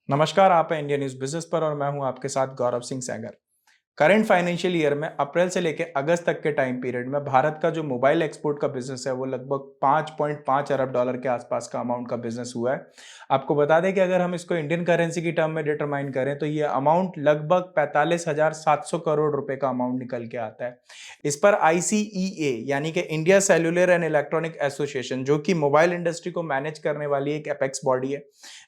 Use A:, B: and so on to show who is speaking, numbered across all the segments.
A: नमस्कार, आप हैं इंडिया न्यूज बिजनेस पर और मैं हूं आपके साथ Gaurav Singh Saigal. Current financial year में अप्रैल से लेकर अगस्त तक के टाइम पीरियड में भारत का जो मोबाइल एक्सपोर्ट का बिजनेस है वो लगभग 5.5 अरब डॉलर के आसपास का अमाउंट का बिजनेस हुआ है। आपको बता दें कि अगर हम इसको इंडियन करेंसी की टर्म में डिटरमाइन करें तो ये अमाउंट लगभग 45,700 करोड़ रुपए का अमाउंट निकल के आता है। इस पर आईसीईए यानी कि India cellular and electronic association, जो कि मोबाइल इंडस्ट्री को मैनेज करने वाली एक एपेक्स बॉडी है,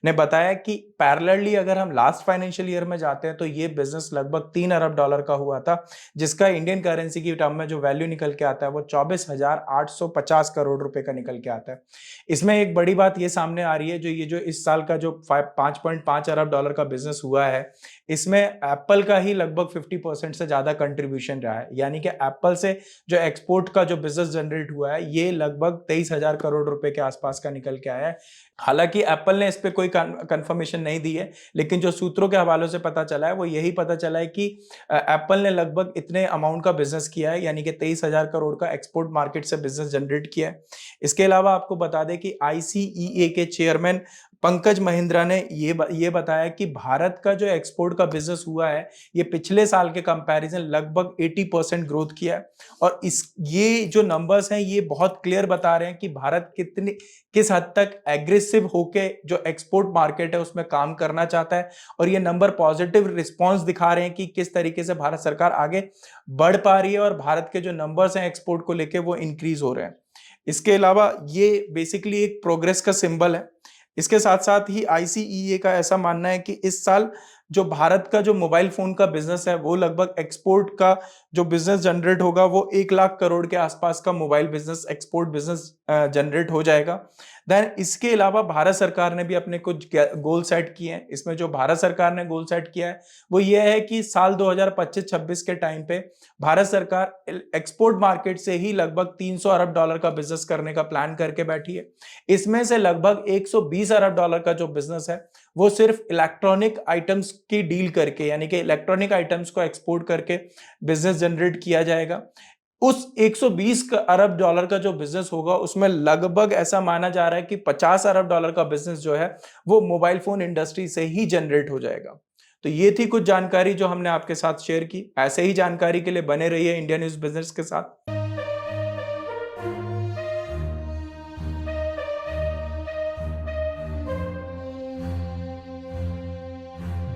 A: ने बताया कि पैरेलली अगर हम लास्ट फाइनेंशियल ईयर में जाते हैं तो ये बिजनेस लगभग 3 अरब डॉलर का हुआ था, जिसका इंडियन करेंसी की टर्म में जो वैल्यू निकल के आता है वो 24,850 करोड़ रुपए का निकल के आता है। इसमें एक बड़ी बात ये सामने आ रही है, जो इस साल का जो 5.5 अरब डॉलर का बिजनेस हुआ है, इसमें एप्पल का ही लगभग 50% से ज्यादा कंट्रीब्यूशन रहा है। यानी कि एप्पल से जो एक्सपोर्ट का जो बिजनेस जनरेट हुआ है ये लगभग 23,000 करोड़ रुपए के आसपास का निकल के आया है। हालांकि एप्पल ने इस पे कोई कंफर्मेशन नहीं दी है, लेकिन जो सूत्रों के हवालों से पता चला है वो यही पता चला है कि एप्पल ने लगभग इतने अमाउंट का बिजनेस किया है, यानी कि 23,000 करोड़ का एक्सपोर्ट मार्केट से बिजनेस जनरेट किया है। इसके अलावा आपको बता दें कि आईसीईए के चेयरमैन पंकज महिंद्रा ने ये बताया कि भारत का जो एक्सपोर्ट का बिजनेस हुआ है ये पिछले साल के कंपैरिजन लगभग 80% ग्रोथ किया है। और ये जो नंबर्स हैं ये बहुत क्लियर बता रहे हैं कि भारत किस हद तक एग्रेसिव होके जो एक्सपोर्ट मार्केट है उसमें काम करना चाहता है। और ये नंबर पॉजिटिव रिस्पॉन्स दिखा रहे हैं कि किस तरीके से भारत सरकार आगे बढ़ पा रही है और भारत के जो नंबर्स हैं एक्सपोर्ट को लेके वो इंक्रीज हो रहे हैं। इसके अलावा ये बेसिकली एक प्रोग्रेस का सिंबल है। इसके साथ साथ ही आईसीईए का ऐसा मानना है कि इस साल जो भारत का जो मोबाइल फोन का बिजनेस है वो लगभग एक्सपोर्ट का जो बिजनेस जनरेट होगा वो 1 लाख करोड़ के आसपास का mobile business export business generate हो जाएगा। देन इसके अलावा भारत सरकार ने भी अपने कुछ गोल सेट किए हैं। इसमें जो भारत सरकार ने गोल सेट किया है वो ये है कि साल 2025-26 के टाइम पे भारत सरकार एक्सपोर्ट मार्केट से ही लगभग 300 अरब डॉलर का बिजनेस करने का प्लान करके बैठी है। इसमें से लगभग 120 अरब डॉलर का जो बिजनेस है वो सिर्फ इलेक्ट्रॉनिक आइटम्स की डील करके, यानी कि इलेक्ट्रॉनिक आइटम्स को एक्सपोर्ट करके बिजनेस जनरेट किया जाएगा। उस 120 अरब डॉलर का जो बिजनेस होगा उसमें लगभग ऐसा माना जा रहा है कि 50 अरब डॉलर का बिजनेस जो है वो मोबाइल फोन इंडस्ट्री से ही जनरेट हो जाएगा। तो ये थी कुछ जानकारी जो हमने आपके साथ शेयर की। ऐसे ही जानकारी के लिए बने रहिए इंडिया न्यूज बिजनेस के साथ।